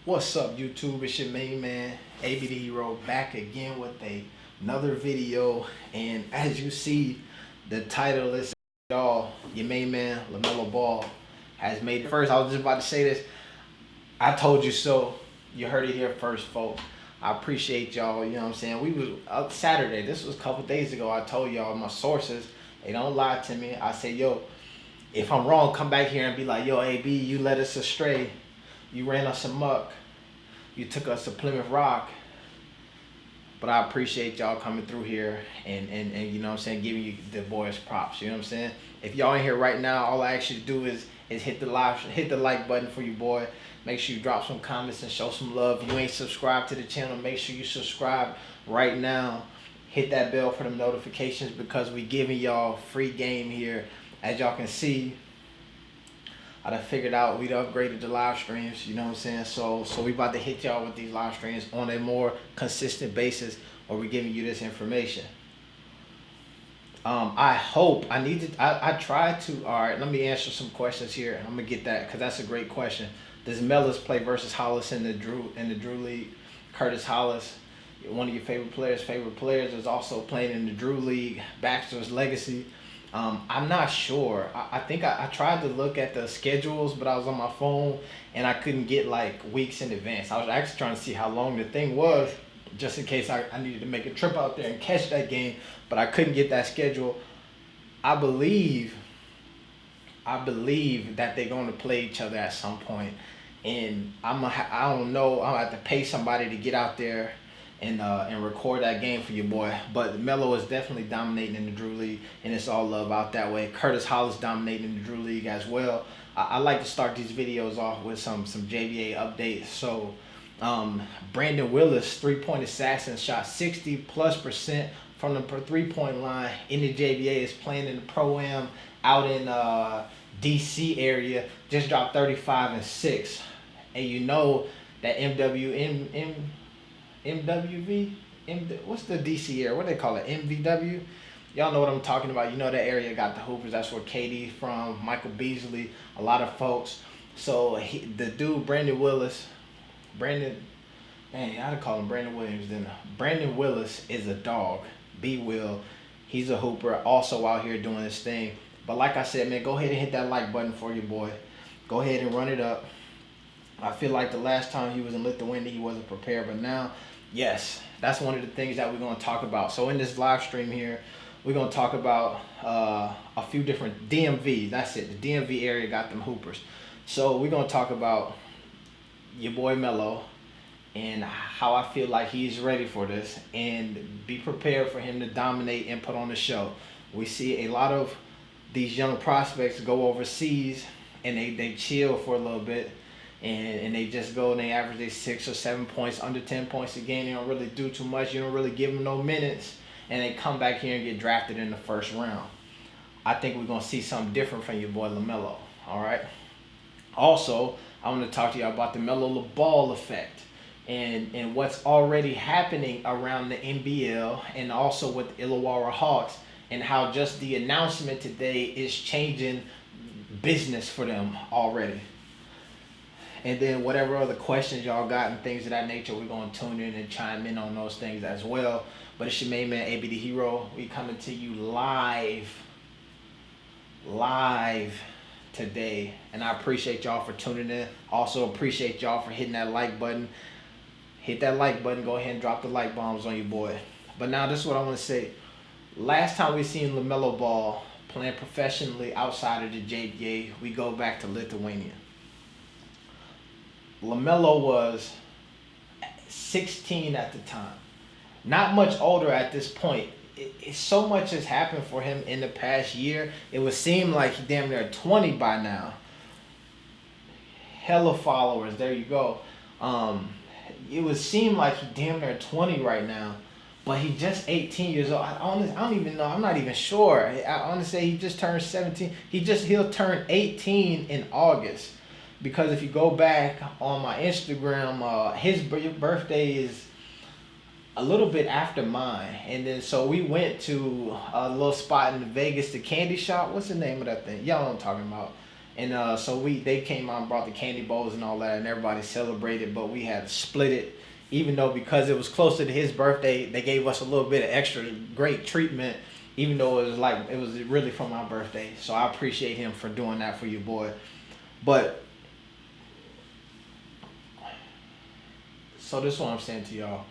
What's up, YouTube? It's your main man, AB the Hero, back again with another video. And as you see, the title is y'all, your main man, LaMelo Ball, has made it. First, I was just about to say this. I told you so. You heard it here first, folks. I appreciate y'all. You know what I'm saying? We was up Saturday. This was a couple days ago. I told y'all my sources. They don't lie to me. I say, yo, if I'm wrong, come back here and be like, yo, AB, you led us astray. You ran us amok. You took us to Plymouth Rock. But I appreciate y'all coming through here and you know what I'm saying, giving you the boys props. You know what I'm saying? If y'all in here right now, all I ask you to do is hit the like button for you, boy. Make sure you drop some comments and show some love. If you ain't subscribed to the channel, make sure you subscribe right now. Hit that bell for them notifications because we giving y'all free game here. As y'all can see, I done figured out we'd upgraded the live streams, you know what I'm saying? So we about to hit y'all with these live streams on a more consistent basis where we're giving you this information. I tried to, all right, let me answer some questions here. I'm gonna get that because that's a great question. Does Mellis play versus Hollis in the Drew League? Curtis Hollis, one of your favorite players, is also playing in the Drew League, Baxter's Legacy. I'm not sure. I think I tried to look at the schedules, but I was on my phone and I couldn't get like weeks in advance. I was actually trying to see how long the thing was, just in case I needed to make a trip out there and catch that game, but I couldn't get that schedule. I believe that they're going to play each other at some point, and I don't know. I'll have to pay somebody to get out there and record that game for you, boy. But Melo is definitely dominating in the Drew League, and it's all love out that way. Curtis Hollis dominating in the Drew League as well. I like to start these videos off with some JVA updates. So Brandon Willis, three-point assassin, shot 60+% from the three-point line in the JVA, is playing in the Pro-Am out in DC area, just dropped 35 and 6. And you know that what's the DC area? What do they call it? MVW? Y'all know what I'm talking about. You know that area got the Hoopers. That's where KD from, Michael Beasley, a lot of folks. So the dude, Brandon, man, I'd call him Brandon Williams then. Brandon Willis is a dog. B-Will. He's a hooper, also out here doing his thing. But like I said, man, go ahead and hit that like button for you, boy. Go ahead and run it up. I feel like the last time he was in Lithuania, he wasn't prepared, but now, yes, that's one of the things that we're going to talk about. So in this live stream here, we're going to talk about a few different DMV. That's it. The DMV area got them hoopers. So we're going to talk about your boy Melo and how I feel like he's ready for this, and be prepared for him to dominate and put on the show. We see a lot of these young prospects go overseas and they chill for a little bit. And they just go and they average their 6 or 7 points, under 10 points a game. They don't really do too much. You don't really give them no minutes. And they come back here and get drafted in the first round. I think we're going to see something different from your boy LaMelo. All right. Also, I want to talk to you about the LaMelo Ball effect and what's already happening around the NBL and also with the Illawarra Hawks, and how just the announcement today is changing business for them already. And then whatever other questions y'all got and things of that nature, we're going to tune in and chime in on those things as well. But it's your main man, AB the Hero. We coming to you live today. And I appreciate y'all for tuning in. Also appreciate y'all for hitting that like button. Hit that like button. Go ahead and drop the like bombs on your boy. But now this is what I want to say. Last time we seen LaMelo Ball playing professionally outside of the JVA, we go back to Lithuania. LaMelo was 16 at the time. Not much older at this point. So much has happened for him in the past year. It would seem like he damn near 20 by now. Hella followers. There you go. It would seem like he damn near 20 right now. But he just 18 years old. I don't even know. I'm not even sure. I want to say he just turned 17. He'll turn 18 in August. Because if you go back on my Instagram, his birthday is a little bit after mine. And then so we went to a little spot in Vegas, the candy shop. What's the name of that thing? Y'all know what I'm talking about. And so they came out and brought the candy bowls and all that, and everybody celebrated. But we had to split it, even though because it was closer to his birthday, they gave us a little bit of extra great treatment. Even though it was really for my birthday, so I appreciate him for doing that for you, boy. But so this is what I'm saying to y'all.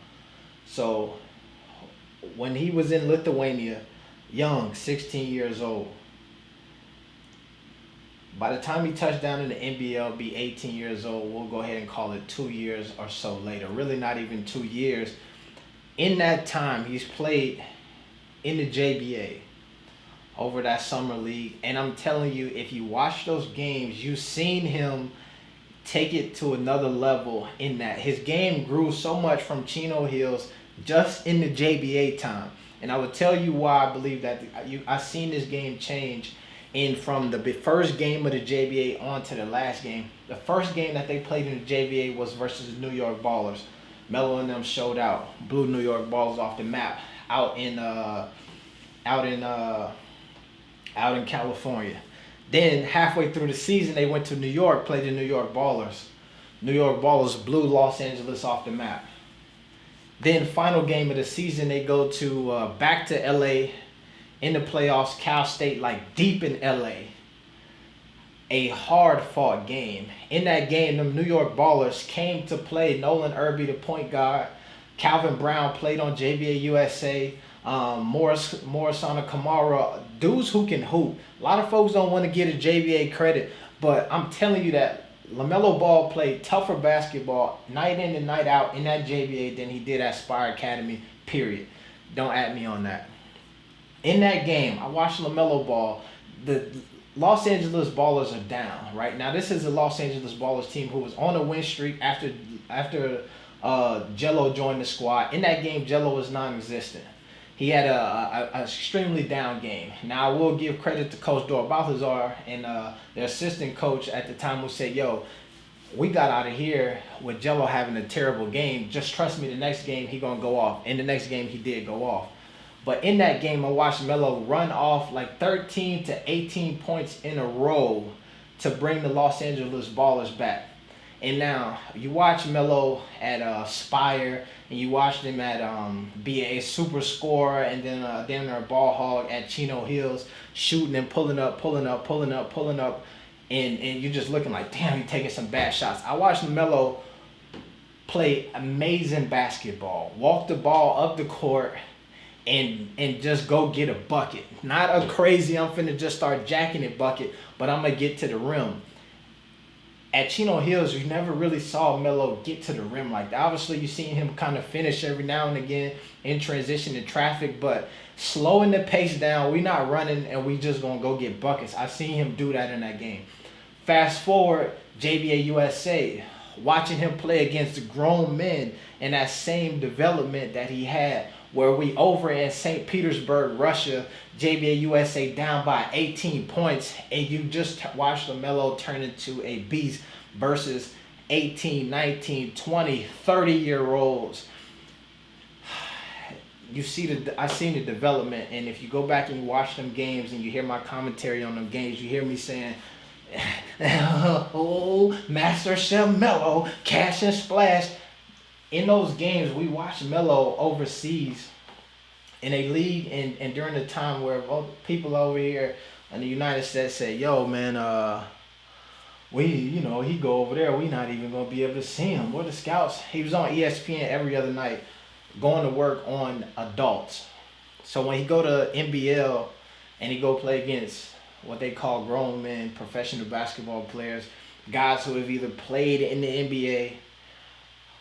So when he was in Lithuania, young, 16 years old. By the time he touched down in the NBL, be 18 years old, we'll go ahead and call it 2 years or so later. Really not even 2 years. In that time, he's played in the JBA over that summer league. And I'm telling you, if you watch those games, you've seen him take it to another level in that. His game grew so much from Chino Hills just in the JBA time. And I would tell you why I believe that. I seen this game change. And from the first game of the JBA on to the last game, the first game that they played in the JBA was versus the New York Ballers. Melo and them showed out, blew New York Ballers off the map out in California. Then halfway through the season, they went to New York, played the New York Ballers. New York Ballers blew Los Angeles off the map. Then final game of the season, they go to back to LA. In the playoffs, Cal State, like deep in LA. A hard-fought game. In that game, the New York Ballers came to play Nolan Irby, the point guard. Calvin Brown played on JBA USA. Morrisana Kamara, dudes who can hoop. A lot of folks don't want to give a JBA credit, but I'm telling you that LaMelo Ball played tougher basketball night in and night out in that JBA than he did at Spire Academy, period. Don't at me on that. In that game, I watched LaMelo Ball. The Los Angeles Ballers are down right now. This is the Los Angeles Ballers team who was on a win streak after Jello joined the squad. In that game, Jello was non-existent. He had a extremely down game. Now, I will give credit to Coach Dor Balthazar and their assistant coach at the time who said, yo, we got out of here with Jello having a terrible game. Just trust me, the next game he going to go off. And the next game he did go off. But in that game, I watched Melo run off like 13 to 18 points in a row to bring the Los Angeles Ballers back. And now you watch Melo at Spire, and you watched him at be a super scorer, and then down there a ball hog at Chino Hills, shooting and pulling up, and you're just looking like, damn, he's taking some bad shots. I watched Melo play amazing basketball, walk the ball up the court, and just go get a bucket. Not a crazy, I'm finna just start jacking it bucket, but I'm gonna get to the rim. At Chino Hills, you never really saw Melo get to the rim like that. Obviously, you seen him kind of finish every now and again in transition in traffic, but slowing the pace down, we not running and we just gonna go get buckets. I seen him do that in that game. Fast forward, JBA USA, watching him play against grown men in that same development that he had, where we over in St. Petersburg, Russia, JBA USA down by 18 points, and you just watch LaMelo turn into a beast versus 18, 19, 20, 30-year-olds. I seen the development, and if you go back and you watch them games and you hear my commentary on them games, you hear me saying, oh, Master Chef Melo, cash and splash. In those games, we watched Melo overseas in a league and during the time where people over here in the United States say, yo, man, he go over there, we not even going to be able to see him. We're the scouts. He was on ESPN every other night going to work on adults. So when he go to NBL and he go play against what they call grown men, professional basketball players, guys who have either played in the NBA,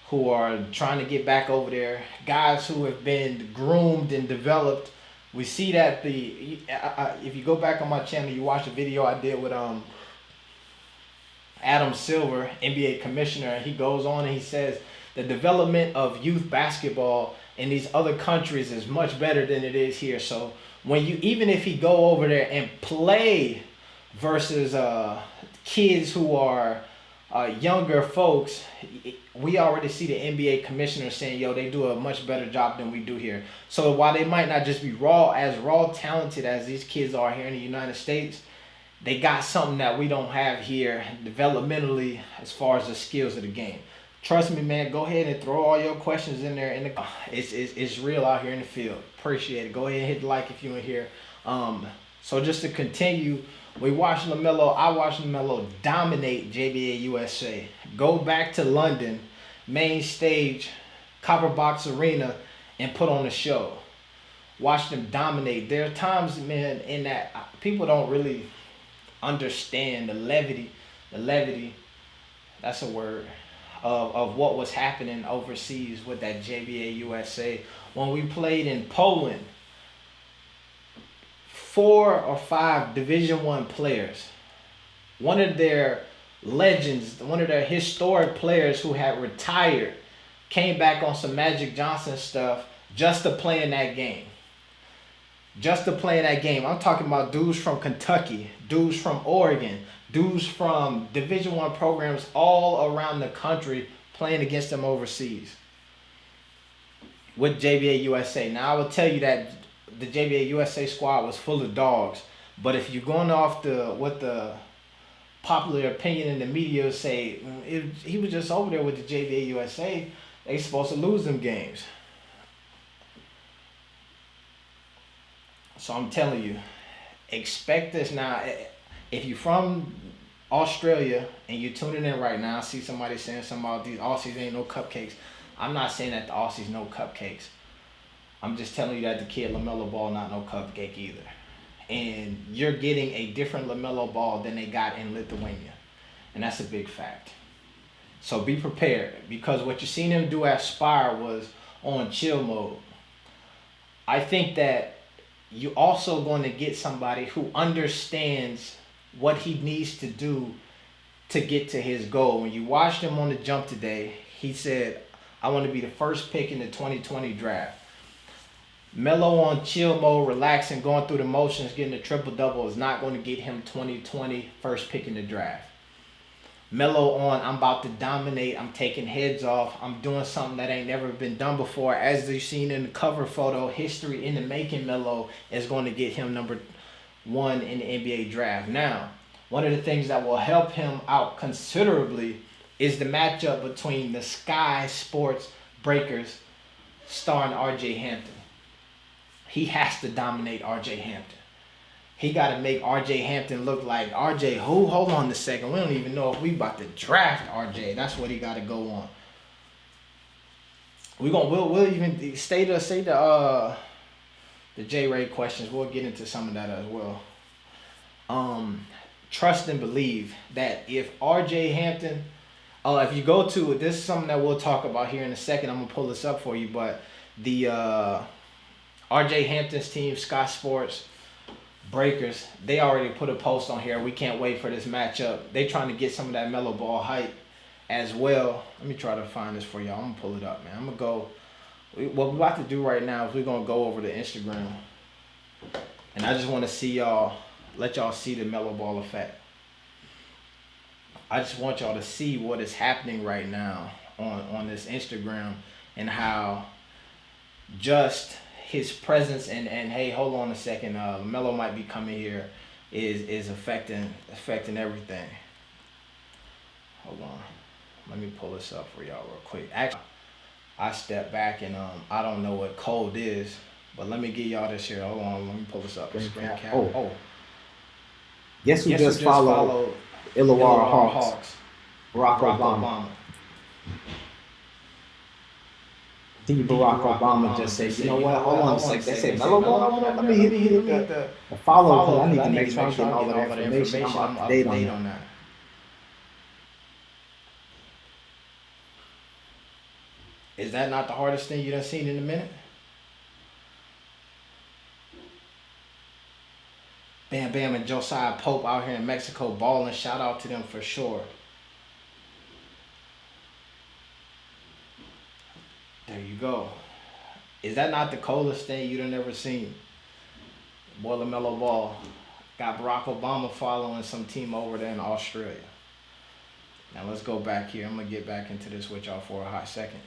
who are trying to get back over there, guys who have been groomed and developed. We see that if you go back on my channel, you watch the video I did with Adam Silver, NBA commissioner. He goes on and he says the development of youth basketball in these other countries is much better than it is here. So even if he go over there and play versus kids who are younger folks, we already see the NBA commissioner saying, yo, they do a much better job than we do here. So while they might not just be raw talented as these kids are here in the United States, They got something that we don't have here developmentally as far as the skills of the game. Trust me, man. Go ahead and throw all your questions in there. It's real out here in the field. Appreciate it. Go ahead and hit the like if you're in here. So just to continue, we watched LaMelo. I watched LaMelo dominate JBA USA. Go back to London, main stage, Copper Box Arena, and put on a show. Watch them dominate. There are times, man, in that people don't really understand the levity, that's a word, of what was happening overseas with that JBA USA. When we played in Poland, 4 or 5 Division I players, one of their legends, one of their historic players who had retired, came back on some Magic Johnson stuff just to play in that game. Just to play in that game. I'm talking about dudes from Kentucky, dudes from Oregon, dudes from Division I programs all around the country playing against them overseas with JBA USA. Now, I will tell you that the JBA USA squad was full of dogs, but if you're going off what the popular opinion in the media say, he was just over there with the JBA USA, they supposed to lose them games. So I'm telling you, expect this now. If you're from Australia and you're tuning in right now, I see somebody saying something about these Aussies ain't no cupcakes. I'm not saying that the Aussies no cupcakes. I'm just telling you that the kid LaMelo Ball not no cupcake either. And you're getting a different LaMelo Ball than they got in Lithuania. And that's a big fact. So be prepared, because what you seen him do at Spire was on chill mode. I think that you also going to get somebody who understands what he needs to do to get to his goal. When you watched him on the jump today, he said, I want to be the first pick in the 2020 draft. Melo on chill mode, relaxing, going through the motions, getting a triple-double is not going to get him 2020 first pick in the draft. Melo on, I'm about to dominate, I'm taking heads off, I'm doing something that ain't never been done before. As you've seen in the cover photo, history in the making, Melo is going to get him number 1 in the NBA draft. Now, one of the things that will help him out considerably is the matchup between the Sky Sports Breakers starring RJ Hampton. He has to dominate RJ Hampton. He got to make RJ Hampton look like RJ who? Hold on a second. We don't even know if we about to draft RJ. That's what he got to go on. We'll even say the J Ray questions. We'll get into some of that as well. Trust and believe that if RJ Hampton, if you go to, this is something that we'll talk about here in a second. I'm gonna pull this up for you, but the RJ Hampton's team, Sky Sports Breakers, they already put a post on here. We can't wait for this matchup. They trying to get some of that Melo Ball hype as well. Let me try to find this for y'all. I'm gonna pull it up, man. I'm gonna go. What we're about to do right now is we're gonna go over to Instagram, and I just want to see y'all, let y'all see the Melo Ball effect. I just want y'all to see what is happening right now on this Instagram, and how just his presence and hey, hold on a second, Melo might be coming here, is affecting everything. Hold on, let me pull this up for y'all real quick. Actually, I step back and I don't know what code is, but let me get y'all this here. Hold on, let me pull this up. Screen cap. Oh. Guess who just followed Illawarra Hawks? Barack Obama. Barack Obama just said, you know what, hold on a second. They said, Melo Ball, let me hit the follow, because I need to make sure I'm getting all that information. I'm up to date on that. Is that not the hardest thing you done seen in a minute? Bam Bam and Josiah Pope out here in Mexico balling. Shout out to them for sure. There you go. Is that not the coolest thing you done ever seen? Boy, LaMelo Ball got Barack Obama following some team over there in Australia. Now let's go back here. I'm going to get back into this with y'all for a hot second.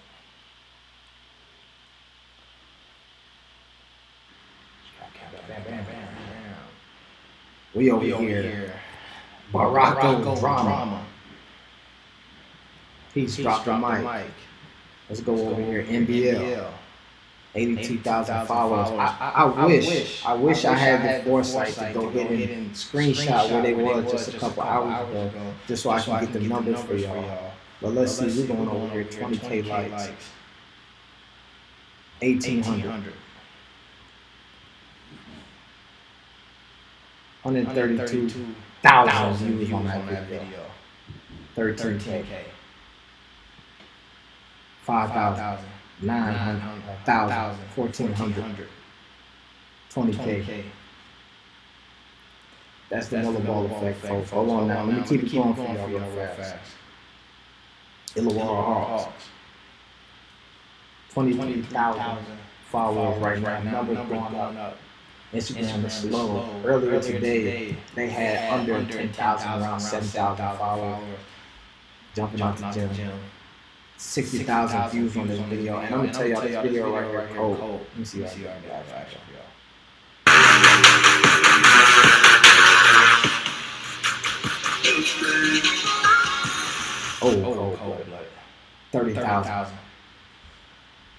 We over here Barack Drama. Peace, drop the mic. Let's go over here. NBL. 82,000 followers. I wish I had the foresight to go ahead and screenshot where they was just a couple hours ago, just so I can get the numbers for y'all. But let's see, we're going over here, 20K likes, 1,800, 132,000 views on that video, 13K, 5,000. 900,000, 1,400, 20K. That's the LaMelo Ball effect, folks. Hold on now. Let me keep it going for y'all real fast. Illawarra Hawks. 23,000 followers right now. Numbers going up. Instagram is slow. Earlier today, they had under 10,000, around 7,000 followers. Jumping out the gym. 60,000 views on this video, and I'm gonna tell y'all this video right here cold. Let me see y'all. Cold. 30,000.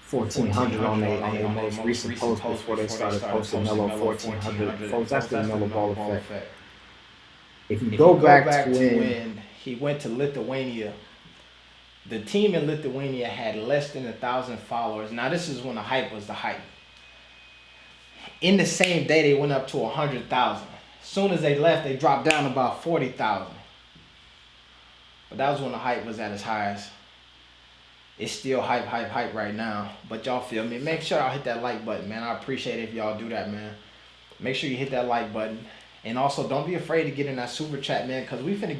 1,400 on their most recent post before they started posting Melo 1,400. Folks, that's the LaMelo Ball effect. If you go back to when he went to Lithuania, the team in Lithuania had less than 1,000 followers. Now, this is when the hype was the hype. In the same day, they went up to 100,000. As soon as they left, they dropped down about 40,000. But that was when the hype was at its highest. It's still hype right now. But y'all feel me? Make sure y'all hit that like button, man. I appreciate it if y'all do that, man. Make sure you hit that like button. And also, don't be afraid to get in that super chat, man, because we finna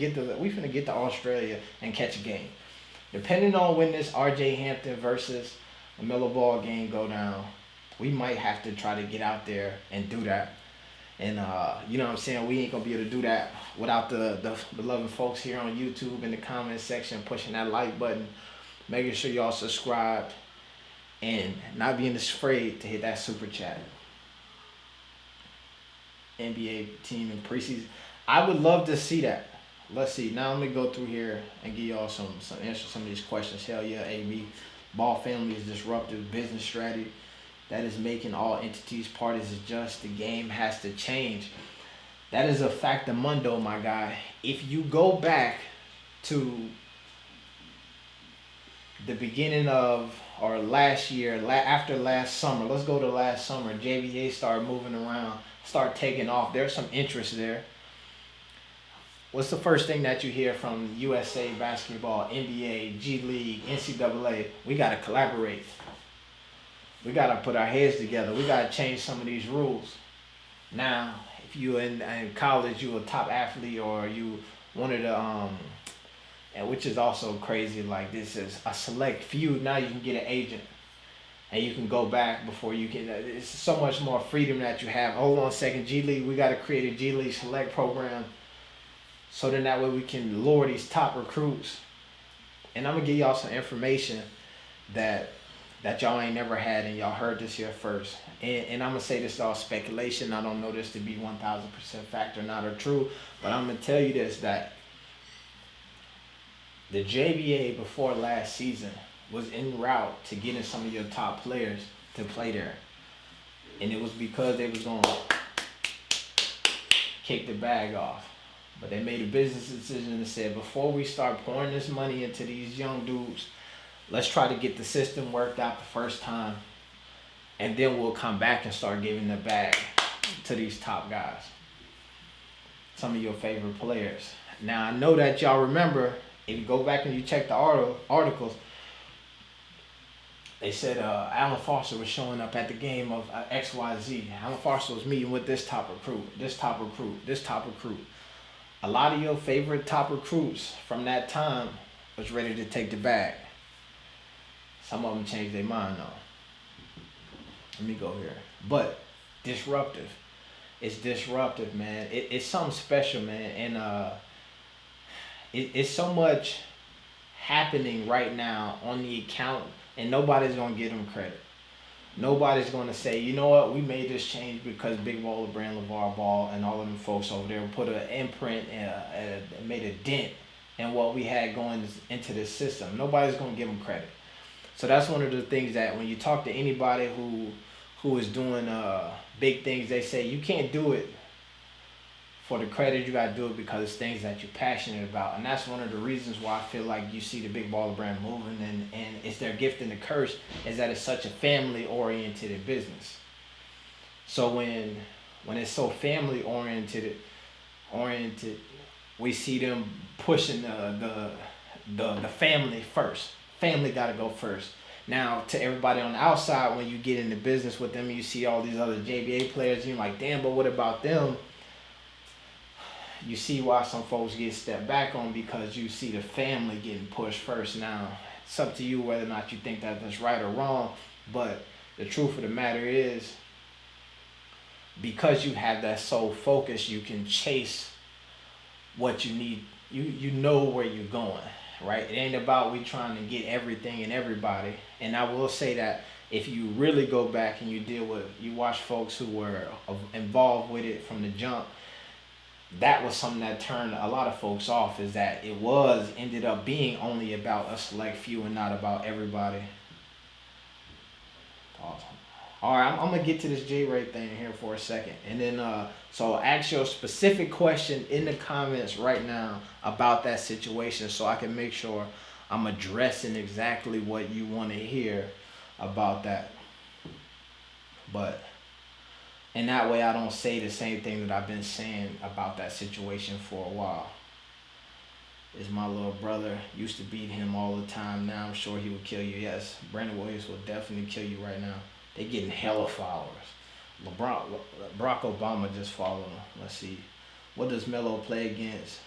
get to Australia and catch a game. Depending on when this RJ Hampton versus LaMelo Ball game go down, we might have to try to get out there and do that. And you know what I'm saying? We ain't gonna be able to do that without the loving folks here on YouTube in the comment section pushing that like button, making sure y'all subscribed, and not being afraid to hit that super chat. NBA team in preseason. I would love to see that. Let's see. Now let me go through here and give y'all some answer some of these questions. Hell yeah, AB. Ball family is disruptive business strategy that is making all entities parties adjust. The game has to change. That is a factamundo, my guy. If you go back to the beginning of or last year, after last summer, let's go to last summer. JVA started moving around, started taking off. There's some interest there. What's the first thing that you hear from USA Basketball, NBA, G League, NCAA? We got to collaborate. We got to put our heads together. We got to change some of these rules. Now, if you in college, you a top athlete, or you one of the and which is also crazy. Like, this is a select few. Now you can get an agent, and you can go back before you can. It's so much more freedom that you have. Hold on a second, G League. We got to create a G League select program. So then that way we can lure these top recruits. And I'm going to give y'all some information that y'all ain't never had, and y'all heard this here first. And I'm going to say this is all speculation. I don't know this to be 1,000% fact or not or true. But I'm going to tell you this, that the JVA before last season was en route to getting some of your top players to play there. And it was because they was going to kick the bag off. But they made a business decision and said, before we start pouring this money into these young dudes, let's try to get the system worked out the first time. And then we'll come back and start giving the bag to these top guys. Some of your favorite players. Now, I know that y'all remember, if you go back and you check the articles, they said Alan Foster was showing up at the game of XYZ. Alan Foster was meeting with this top recruit, this top recruit, this top recruit. A lot of your favorite top recruits from that time was ready to take the bag. Some of them changed their mind though. Let me go here. But disruptive. It's disruptive, man. It's something special, man. And it's so much happening right now on the account, and nobody's going to give them credit. Nobody's going to say, you know what, we made this change because Big Baller Brand, LaVar Ball, and all of them folks over there put an imprint and made a dent in what we had going into this system. Nobody's going to give them credit. So that's one of the things that when you talk to anybody who is doing big things, they say you can't do it for the credit. You got to do it because it's things that you're passionate about. And that's one of the reasons why I feel like you see the Big Baller Brand moving, and it's their gift and the curse is that it's such a family oriented business. So when it's so family oriented, we see them pushing the family first. Family got to go first. Now, to everybody on the outside, when you get into business with them, you see all these other JBA players, you're like, damn, but what about them? You see why some folks get stepped back on, because you see the family getting pushed first. Now, it's up to you whether or not you think that that's right or wrong, but the truth of the matter is, because you have that sole focus, you can chase what you need. You know where you're going, right? It ain't about we trying to get everything and everybody. And I will say that if you really go back and you watch folks who were involved with it from the jump, that was something that turned a lot of folks off, is that it ended up being only about a select few and not about everybody. Pause. All right, I'm gonna get to this J-Ray thing here for a second, and then so ask your specific question in the comments right now about that situation, so I can make sure I'm addressing exactly what you want to hear about that. But and that way I don't say the same thing that I've been saying about that situation for a while. Is my little brother, used to beat him all the time. Now I'm sure he would kill you. Yes, Brandon Williams will definitely kill you right now. They getting hella followers. Barack Obama just followed him. Let's see. What does Melo play against?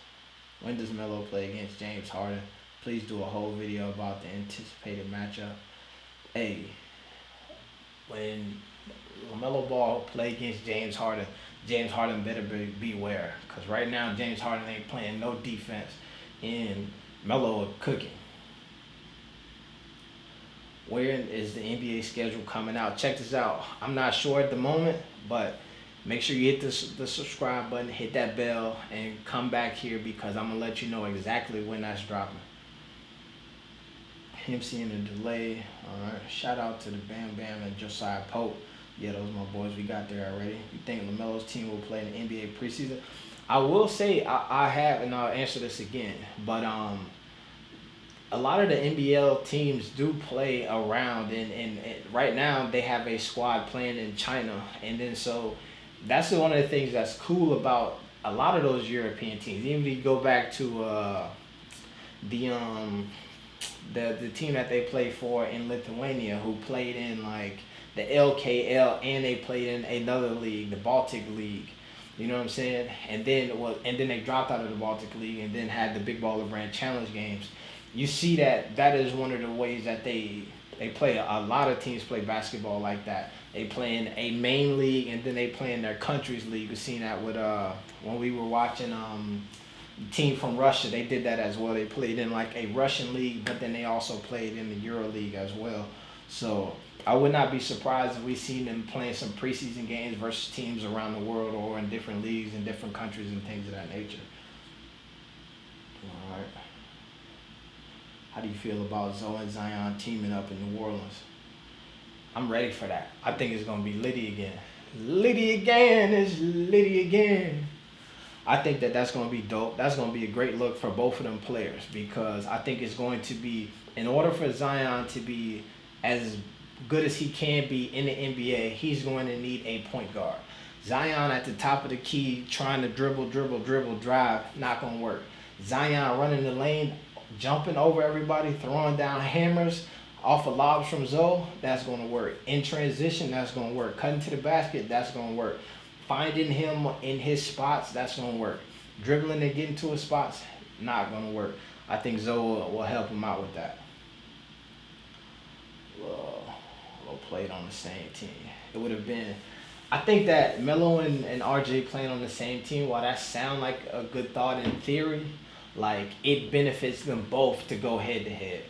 When does Melo play against James Harden? Please do a whole video about the anticipated matchup. Hey, when LaMelo Ball play against James Harden better beware. Because right now, James Harden ain't playing no defense, and Melo cooking. Where is the NBA schedule coming out? Check this out. I'm not sure at the moment, but make sure you hit the subscribe button, hit that bell, and come back here, because I'm going to let you know exactly when that's dropping. Him seeing a delay. All right. Shout out to the Bam Bam and Josiah Pope. Yeah, those are my boys. We got there already. You think LaMelo's team will play in the NBA preseason? I will say I have, and I'll answer this again, but a lot of the NBL teams do play around, and right now they have a squad playing in China, and then so that's one of the things that's cool about a lot of those European teams. Even if you go back to the team that they played for in Lithuania, who played in like the LKL, and they played in another league, the Baltic League. You know what I'm saying? And then they dropped out of the Baltic League and then had the Big Baller Brand Challenge games. You see that is one of the ways that they play. A lot of teams play basketball like that. They play in a main league, and then they play in their country's league. We've seen that with when we were watching the team from Russia. They did that as well. They played in like a Russian league, but then they also played in the Euro League as well. So I would not be surprised if we seen them playing some preseason games versus teams around the world or in different leagues in different countries and things of that nature. All right. How do you feel about Zoe and Zion teaming up in New Orleans? I'm ready for that. I think it's going to be Liddy again. Liddy again is Liddy again. I think that's going to be dope. That's going to be a great look for both of them players, because I think it's going to be, in order for Zion to be as good as he can be in the NBA, he's going to need a point guard. Zion at the top of the key trying to dribble, drive, not going to work. Zion running the lane, jumping over everybody, throwing down hammers off of lobs from Zoe, that's going to work. In transition, that's going to work. Cutting to the basket, that's going to work. Finding him in his spots, that's going to work. Dribbling and getting to his spots, not going to work. I think Zoe will help him out with that. Well, played on the same team. It would have been, I think that Melo and RJ playing on the same team, while that sound like a good thought in theory, like it benefits them both to go head to head.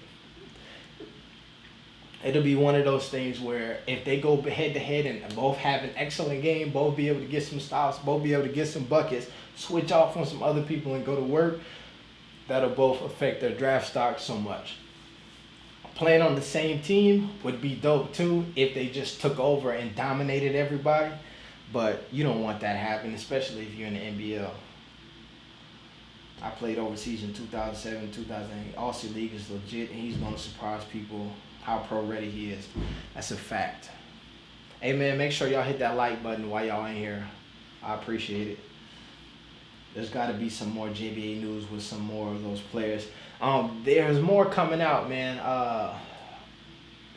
It'll be one of those things where if they go head to head and both have an excellent game, both be able to get some stops, both be able to get some buckets, switch off on some other people and go to work, that'll both affect their draft stock so much. Playing on the same team would be dope too if they just took over and dominated everybody, but you don't want that to happen, especially if you're in the NBL. I played overseas in 2007, 2008. Aussie League is legit, and he's going to surprise people how pro-ready he is. That's a fact. Hey, man, make sure y'all hit that like button while y'all in here. I appreciate it. There's got to be some more JBA news with some more of those players. There's more coming out, man.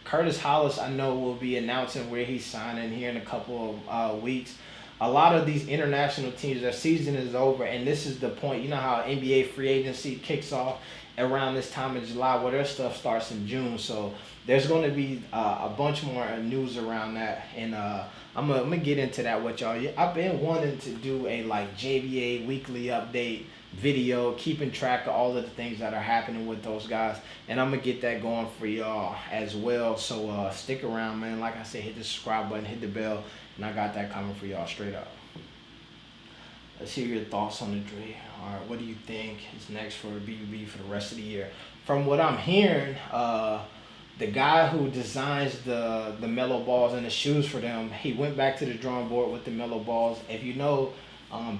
Curtis Hollis, I know, will be announcing where he's signing here in a couple of weeks. A lot of these international teams, their season is over, and this is the point. You know how NBA free agency kicks off around this time of July, where their stuff starts in June. So there's going to be a bunch more news around that, and I'm gonna get into that with y'all. I've been wanting to do a like JBA weekly update video, keeping track of all of the things that are happening with those guys, and I'm gonna get that going for y'all as well. So stick around, man. Like I said, hit the subscribe button, hit the bell, and I got that coming for y'all straight up. Let's hear your thoughts on the Dre. All right, what do you think is next for BBB for the rest of the year? From what I'm hearing, the guy who designs the LaMelo Balls and the shoes for them, he went back to the drawing board with the LaMelo Balls. If you know,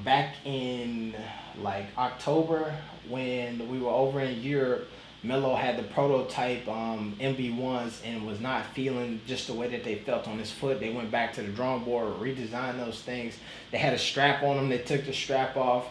back in like October when we were over in Europe, Melo had the prototype MB1s and was not feeling just the way that they felt on his foot. They went back to the drawing board, redesigned those things. They had a strap on them. They took the strap off.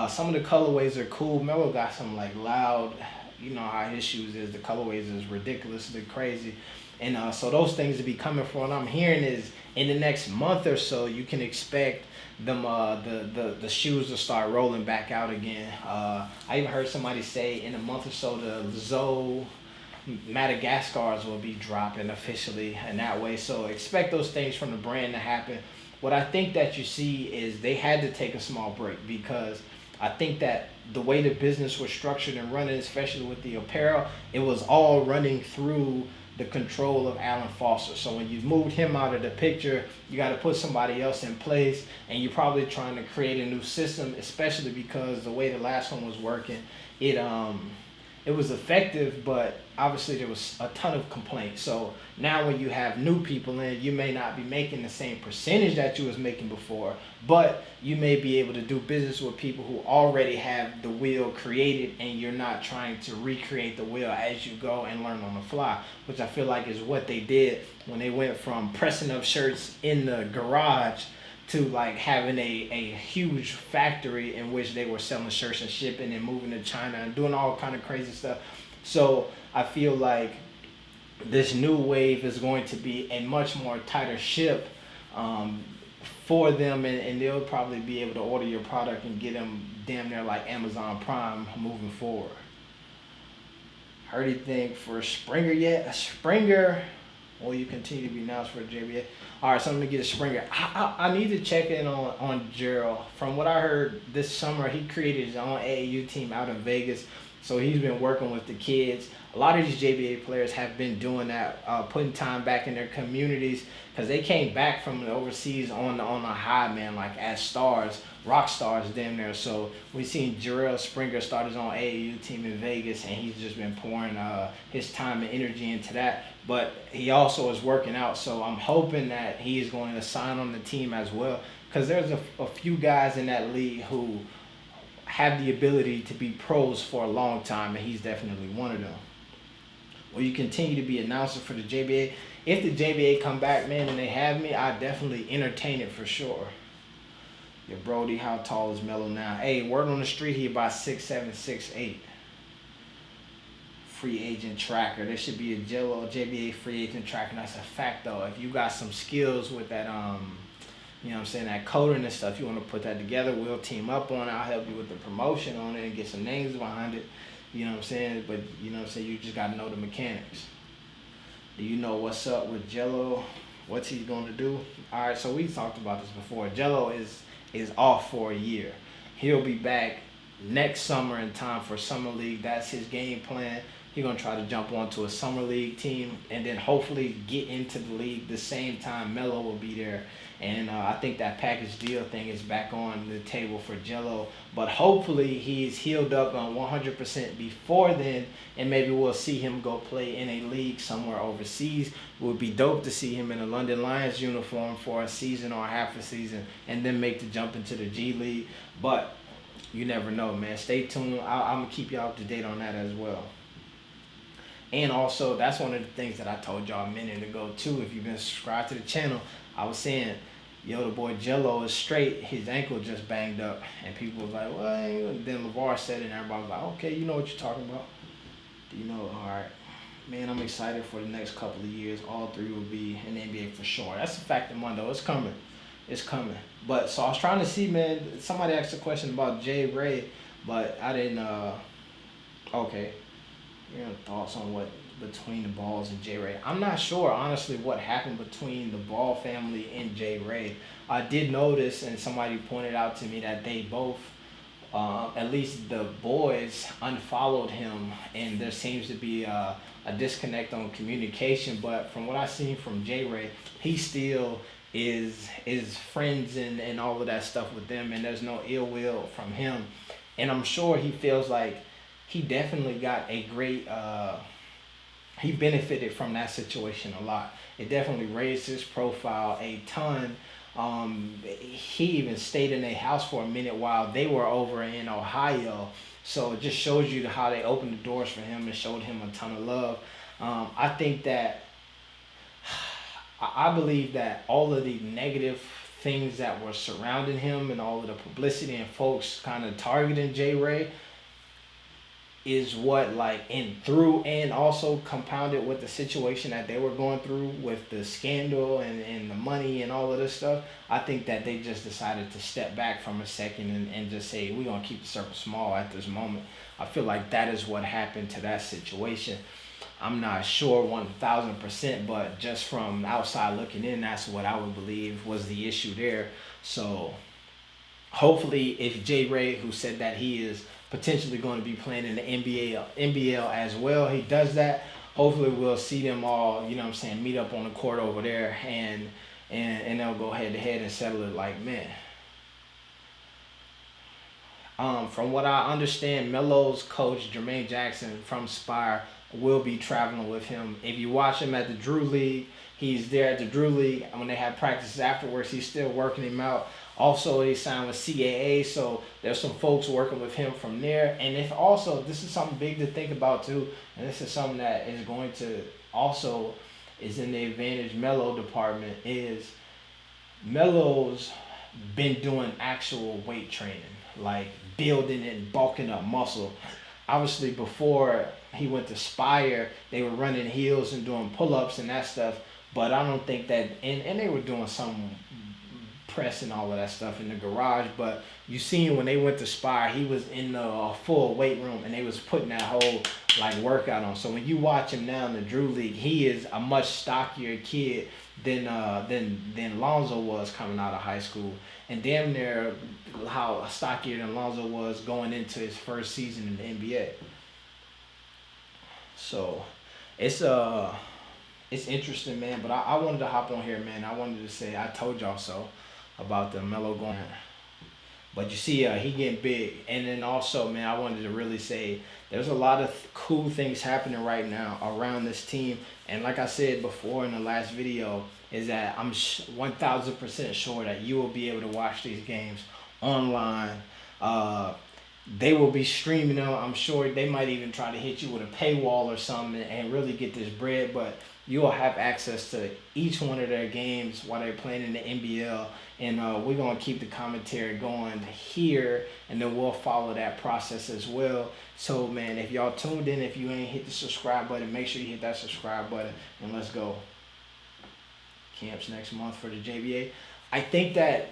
Some of the colorways are cool. Melo got some like loud, you know how his shoes is. The colorways is ridiculously crazy. And so those things to be coming from what I'm hearing is in the next month or so, you can expect them the shoes to start rolling back out again. I even heard somebody say in a month or so the Zoe Madagascars will be dropping officially in that way. So expect those things from the brand to happen. What I think that you see is they had to take a small break because I think that the way the business was structured and running, especially with the apparel, it was all running through the control of Alan Foster. So when you've moved him out of the picture, you got to put somebody else in place, and you're probably trying to create a new system, especially because the way the last one was working, it was effective, but obviously there was a ton of complaints. So now when you have new people in, you may not be making the same percentage that you was making before, but you may be able to do business with people who already have the wheel created, and you're not trying to recreate the wheel as you go and learn on the fly, which I feel like is what they did when they went from pressing up shirts in the garage to like having a huge factory in which they were selling shirts and shipping and moving to China and doing all kind of crazy stuff. So I feel like this new wave is going to be a much more tighter ship for them, and they'll probably be able to order your product and get them damn near like Amazon Prime moving forward. Heard anything for Springer yet? Springer, will you continue to be announced for JBA? All right, so I'm gonna get a Springer. I need to check in on Gerald. From what I heard this summer, he created his own AAU team out in Vegas. So he's been working with the kids. A lot of these JBA players have been doing that, putting time back in their communities, because they came back from the overseas on a high, man, like as stars, rock stars damn near. So we've seen Jarrell Springer start his own AAU team in Vegas, and he's just been pouring his time and energy into that. But he also is working out, so I'm hoping that he's going to sign on the team as well, because there's a few guys in that league who have the ability to be pros for a long time, and he's definitely one of them. Will you continue to be announcer for the JBA? If the JBA come back, man, and they have me, I definitely entertain it for sure. Your Brody, how tall is Melo now? Hey, word on the street, he about 6'7", 6'8". Free agent tracker. There should be a JBA free agent tracker. And that's a fact, though. If you got some skills with that, you know what I'm saying, that coding and stuff, you want to put that together, we'll team up on it. I'll help you with the promotion on it and get some names behind it. You know what I'm saying? But, you know what I'm saying, you just got to know the mechanics. Do you know what's up with Jello? What's he going to do? All right, so we talked about this before. Jello is off for a year. He'll be back next summer in time for Summer League. That's his game plan. He's gonna try to jump onto a summer league team and then hopefully get into the league the same time Melo will be there. And I think that package deal thing is back on the table for Jello. But hopefully he's healed up on 100% before then, and maybe we'll see him go play in a league somewhere overseas. It would be dope to see him in a London Lions uniform for a season or half a season, and then make the jump into the G League. But you never know, man. Stay tuned. I'm gonna keep y'all up to date on that as well. And also, that's one of the things that I told y'all a minute ago too. If you've been subscribed to the channel, I was saying, yo, the boy Jello is straight. His ankle just banged up, and people was like, well, and then LaVar said it, and everybody was like, okay, you know what you're talking about. You know, all right, man. I'm excited for the next couple of years. All three will be in the NBA for sure. That's the fact of Mondo. It's coming. It's coming. But so I was trying to see, man. Somebody asked a question about Jay Ray, but I didn't. Okay. Your thoughts on what between the Balls and J. Ray? I'm not sure, honestly, what happened between the Ball family and J. Ray. I did notice, and somebody pointed out to me that they both, at least the boys, unfollowed him, and there seems to be a disconnect on communication. But from what I've seen from J. Ray, he still is friends and all of that stuff with them, and there's no ill will from him. And I'm sure he feels like he definitely got a great, he benefited from that situation a lot. It definitely raised his profile a ton. He even stayed in their house for a minute while they were over in Ohio. So it just shows you how they opened the doors for him and showed him a ton of love. I think that, I believe that all of the negative things that were surrounding him and all of the publicity and folks kind of targeting J. Ray is what and also compounded with the situation that they were going through with the scandal and the money and all of this stuff. I think that they just decided to step back from a second and just say, we're going to keep the circle small at this moment. I feel like that is what happened to that situation. I'm not sure 1,000%, but just from outside looking in, that's what I would believe was the issue there. So hopefully if J. Ray, who said that he is potentially going to be playing in the NBL as well, he does that, hopefully we'll see them all, you know what I'm saying, meet up on the court over there, and they'll go head to head and settle it like men. From what I understand, Melo's coach, Jermaine Jackson from Spire, will be traveling with him. If you watch him at the Drew League, he's there at the Drew League. When they have practices afterwards, he's still working him out. Also, he signed with CAA, so there's some folks working with him from there. And if also, this is something big to think about too, and this is something that is going to also is in the advantage Melo department, is Melo's been doing actual weight training, like building and bulking up muscle. Obviously, before he went to Spire, they were running heels and doing pull-ups and that stuff, but I don't think that, and they were doing some press and all of that stuff in the garage, but you seen when they went to Spire, he was in the full weight room and they was putting that whole workout on. So when you watch him now in the Drew League, he is a much stockier kid than Lonzo was coming out of high school, and damn near how stockier than Lonzo was going into his first season in the NBA. So it's interesting, man. But I wanted to hop on here, man. I wanted to say I told y'all so about the Melo going. But you see, he getting big. And then also, man, I wanted to really say there's a lot of cool things happening right now around this team. And like I said before in the last video, is that I'm 1,000% sure that you will be able to watch these games online. They will be streaming them. I'm sure they might even try to hit you with a paywall or something and really get this bread. But you will have access to each one of their games while they're playing in the NBL. And we're going to keep the commentary going here, and then we'll follow that process as well. So, man, if y'all tuned in, if you ain't hit the subscribe button, make sure you hit that subscribe button, and let's go. Camps next month for the JBA. I think that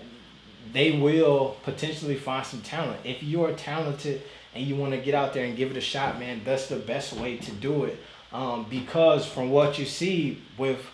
they will potentially find some talent. If you're talented and you want to get out there and give it a shot, man, that's the best way to do it. Because from what you see with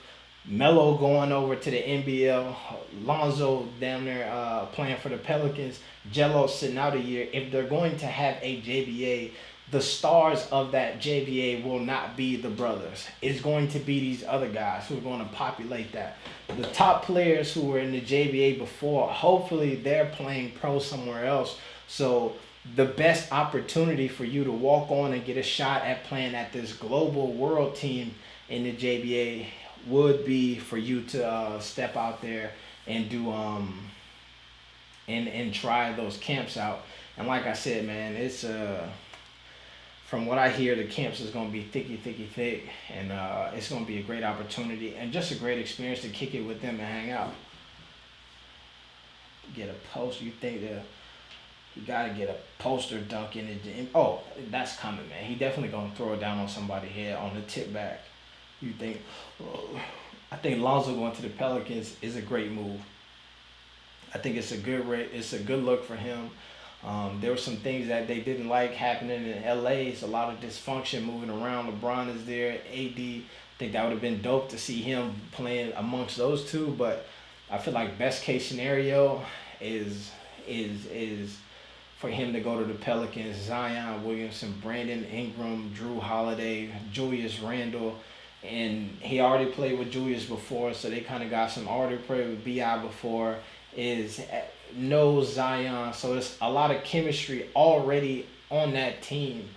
Melo going over to the NBL, Lonzo down there playing for the Pelicans, Jello sitting out a year, if they're going to have a JBA the stars of that JBA will not be the brothers. It's going to be these other guys who are going to populate that. The top players who were in the JBA before, hopefully they're playing pro somewhere else. So the best opportunity for you to walk on and get a shot at playing at this global world team in the JBA would be for you to step out there and do and try those camps out. And like I said, man, it's from what I hear, the camps is going to be thick, and it's going to be a great opportunity and just a great experience to kick it with them and hang out. Get a post. You think that you got to get a poster dunk in it? Oh, that's coming, man. He definitely going to throw it down on somebody's head on the tip back. You think? I think Lonzo going to the Pelicans is a great move. I think it's a good look for him. There were some things that they didn't like happening in LA. It's a lot of dysfunction moving around. LeBron is there. AD. I think that would have been dope to see him playing amongst those two. But I feel like best case scenario is for him to go to the Pelicans. Zion Williamson, Brandon Ingram, Drew Holiday, Julius Randle. And he already played with Julius before, so they kind of got some already played with B.I. before. Knows Zion, so there's a lot of chemistry already on that team.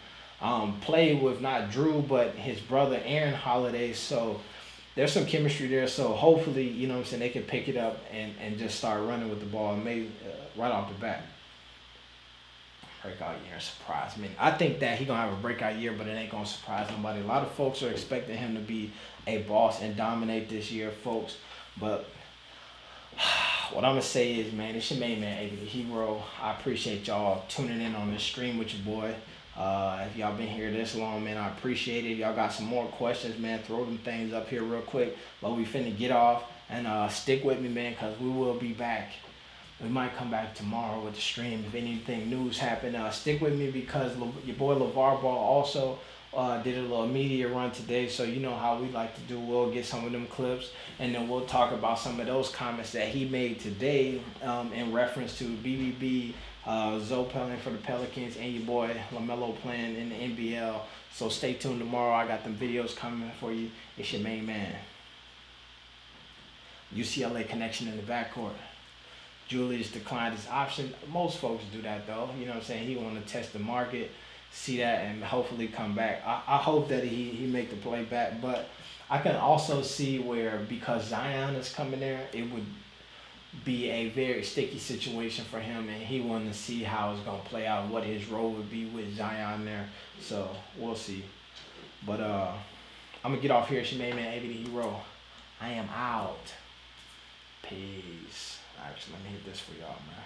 Played with not Drew, but his brother Aaron Holiday, so there's some chemistry there. So hopefully, you know what I'm saying, they can pick it up and just start running with the ball, maybe right off the bat. Breakout year, surprise. I mean, I think that he's going to have a breakout year, but it ain't going to surprise nobody. A lot of folks are expecting him to be a boss and dominate this year, folks. But what I'm going to say is, man, it's your main man, AB the Hero. I appreciate y'all tuning in on this stream with your boy. If y'all been here this long, man, I appreciate it. Y'all got some more questions, man, throw them things up here real quick. But we finna get off and stick with me, man, because we will be back. We might come back tomorrow with the stream if anything news happen. Stick with me because your boy LaVar Ball also did a little media run today. So you know how we like to do. We'll get some of them clips and then we'll talk about some of those comments that he made today in reference to BBB, Zoe playing for the Pelicans, and your boy LaMelo playing in the NBL. So stay tuned tomorrow. I got them videos coming for you. It's your main man. UCLA connection in the backcourt. Julius declined his option. Most folks do that though. You know what I'm saying? He want to test the market, see that, and hopefully come back. I hope that he make the play back. But I can also see where because Zion is coming there, it would be a very sticky situation for him, and he wanted to see how it's going to play out, what his role would be with Zion there. So we'll see. But I'm going to get off here. It's your main man, AB the Hero. I am out. Peace. Actually, let me hit this for y'all, man.